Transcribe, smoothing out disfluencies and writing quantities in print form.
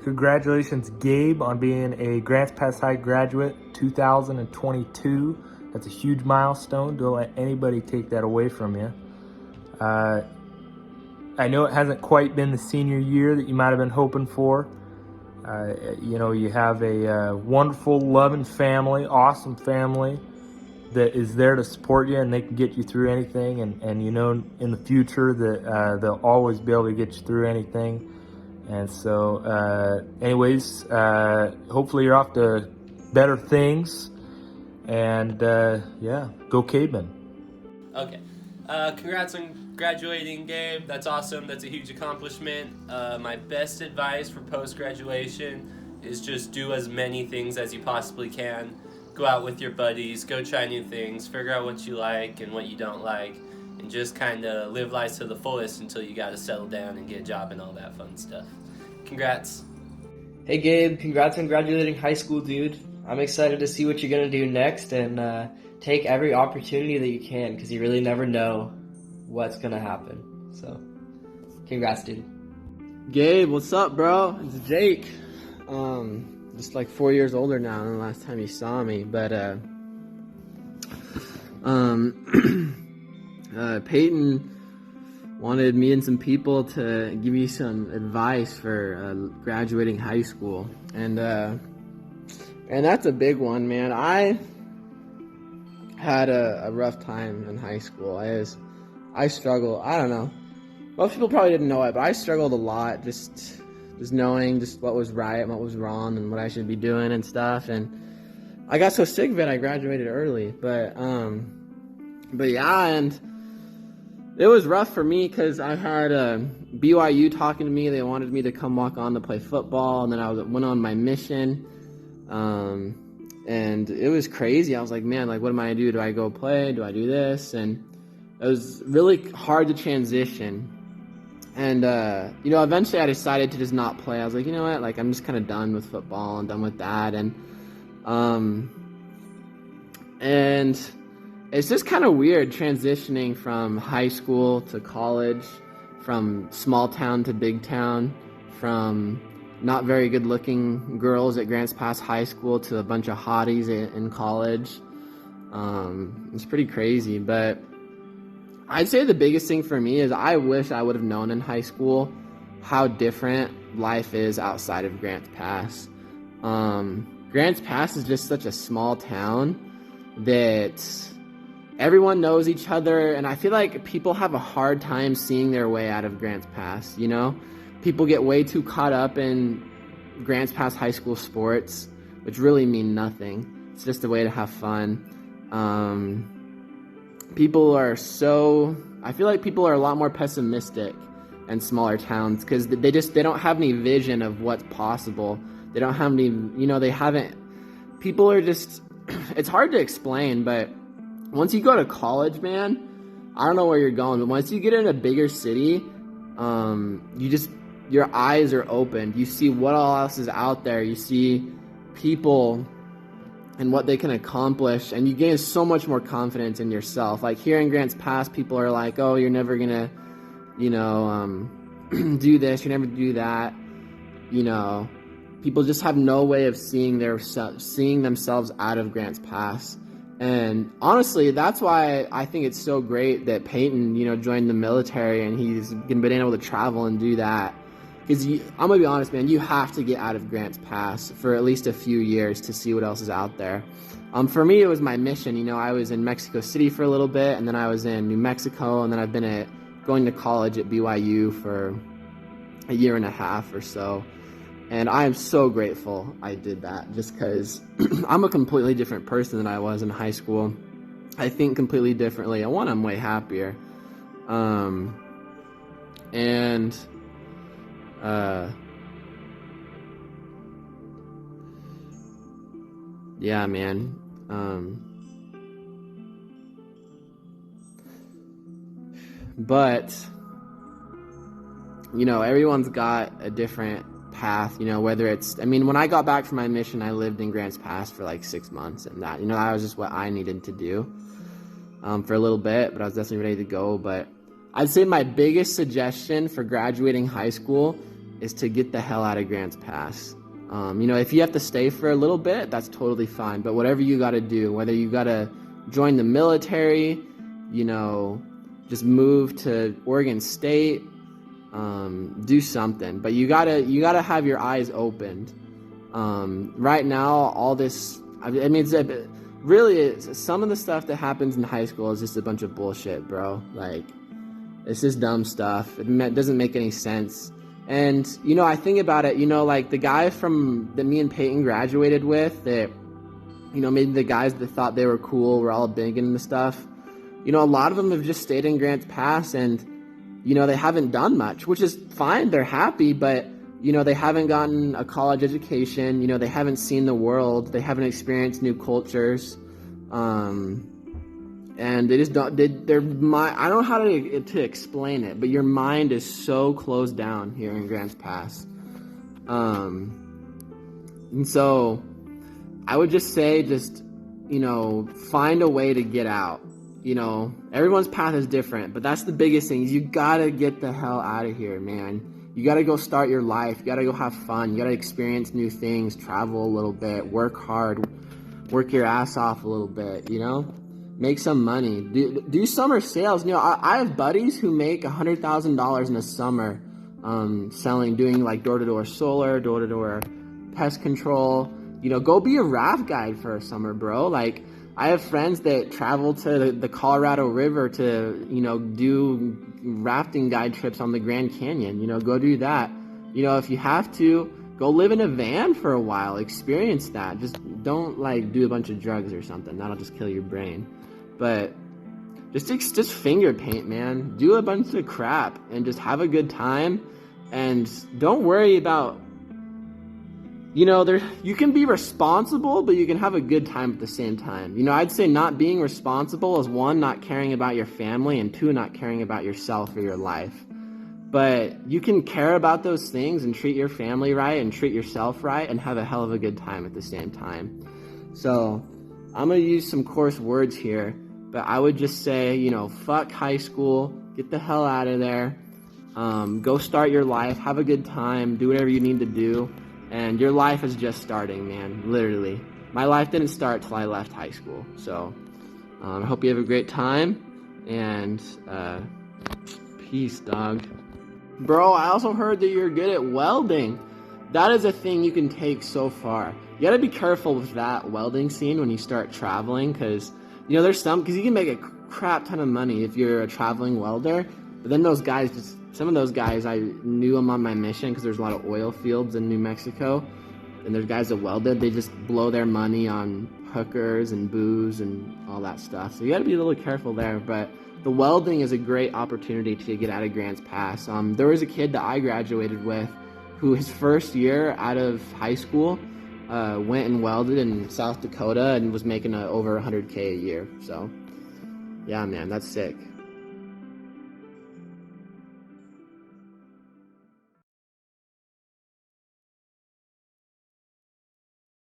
Congratulations, Gabe, on being a Grants Pass High graduate 2022. That's a huge milestone. Don't let anybody take that away from you. I know it hasn't quite been the senior year that you might have been hoping for. You have a wonderful, loving family, awesome family that is there to support you, and they can get you through anything. And in the future that they'll always be able to get you through anything. And so, hopefully you're off to better things. And go Cavemen. Okay. Congrats on graduating, Gabe. That's awesome. That's a huge accomplishment. My best advice for post-graduation is just do as many things as you possibly can. Go out with your buddies, go try new things, figure out what you like and what you don't like, and just kind of live life to the fullest until you got to settle down and get a job and all that fun stuff. Congrats. Hey Gabe, congrats on graduating high school, dude. I'm excited to see what you're going to do next, and take every opportunity that you can, because you really never know what's going to happen. So, congrats, dude. Gabe, what's up, bro? It's Jake. Just like 4 years older now than the last time you saw me, but Peyton wanted me and some people to give you some advice for graduating high school, and that's a big one, man. I had a rough time in high school. I struggled. I don't know. Most people probably didn't know it, but I struggled a lot, just knowing just what was right and what was wrong and what I should be doing and stuff. And I got so sick of it, I graduated early. But yeah, and it was rough for me because I had BYU talking to me. They wanted me to come walk on to play football, and then I went on my mission. And it was crazy. I was like, man, like, what am I gonna do? Do I go play? Do I do this? And it was really hard to transition. And, eventually I decided to just not play. I was like, you know what? Like, I'm just kind of done with football and done with that. And it's just kind of weird transitioning from high school to college, from small town to big town, from not very good looking girls at Grants Pass High School to a bunch of hotties in college. It's pretty crazy, but I'd say the biggest thing for me is I wish I would have known in high school how different life is outside of Grants Pass. Grants Pass is just such a small town that everyone knows each other, and I feel like people have a hard time seeing their way out of Grants Pass, you know? People get way too caught up in Grants Pass High School sports, which really mean nothing. It's just a way to have fun. I feel like people are a lot more pessimistic in smaller towns because they don't have any vision of what's possible. They don't have any, people are just, it's hard to explain, but once you go to college, man, I don't know where you're going, but once you get in a bigger city, your eyes are opened. You see what all else is out there. You see people and what they can accomplish, and you gain so much more confidence in yourself. Like here in Grants Pass, people are like, oh, you're never gonna, do this, you're never do that. People just have no way of seeing themselves out of Grants Pass. And honestly, that's why I think it's so great that Peyton, joined the military and he's been able to travel and do that. Because I'm going to be honest, man, you have to get out of Grants Pass for at least a few years to see what else is out there. For me, it was my mission. I was in Mexico City for a little bit, and then I was in New Mexico, and then I've been going to college at BYU for a year and a half or so. And I am so grateful I did that, just because I'm a completely different person than I was in high school. I think completely differently. I'm way happier. Yeah, man. But everyone's got a different path, whether it's, when I got back from my mission, I lived in Grants Pass for like 6 months, and that was just what I needed to do for a little bit, but I was definitely ready to go. But I'd say my biggest suggestion for graduating high school is to get the hell out of Grants Pass. If you have to stay for a little bit, that's totally fine. But whatever you got to do, whether you got to join the military, just move to Oregon State, do something. But you gotta have your eyes opened. Right now, all this, some of the stuff that happens in high school is just a bunch of bullshit, bro. Like, it's just dumb stuff. It doesn't make any sense. And, I think about it, like the guy that me and Peyton graduated with, that, maybe the guys that thought they were cool were all big into stuff. A lot of them have just stayed in Grants Pass and, they haven't done much, which is fine. They're happy, but, they haven't gotten a college education. They haven't seen the world. They haven't experienced new cultures. And they just don't, I don't know how to explain it, but your mind is so closed down here in Grants Pass. And so I would just say, find a way to get out. Everyone's path is different, but that's the biggest thing is you gotta get the hell out of here, man. You gotta go start your life. You gotta go have fun. You gotta experience new things, travel a little bit, work hard, work your ass off a little bit, make some money, do summer sales. I have buddies who make $100,000 in a summer, doing like door-to-door solar, door-to-door pest control. Go be a raft guide for a summer, bro. Like, I have friends that travel to the Colorado River to, do rafting guide trips on the Grand Canyon. Go do that. If you have to, go live in a van for a while, experience that. Just don't do a bunch of drugs or something. That'll just kill your brain. But just finger paint, man. Do a bunch of crap and just have a good time. And don't worry about, you can be responsible, but you can have a good time at the same time. I'd say not being responsible is 1, not caring about your family, and 2, not caring about yourself or your life. But you can care about those things and treat your family right and treat yourself right and have a hell of a good time at the same time. So I'm going to use some coarse words here, but I would just say, fuck high school, get the hell out of there, go start your life, have a good time, do whatever you need to do, and your life is just starting, man, literally. My life didn't start till I left high school, so I hope you have a great time, and peace, dog. Bro, I also heard that you're good at welding. That is a thing you can take so far. You gotta be careful with that welding scene when you start traveling, because because you can make a crap ton of money if you're a traveling welder, but then some of those guys, I knew them on my mission because there's a lot of oil fields in New Mexico, and there's guys that welded, they just blow their money on hookers and booze and all that stuff, so you gotta be a little careful there. But the welding is a great opportunity to get out of Grants Pass. There was a kid that I graduated with who his first year out of high school went and welded in South Dakota and was making over $100K a year. So, yeah, man, that's sick.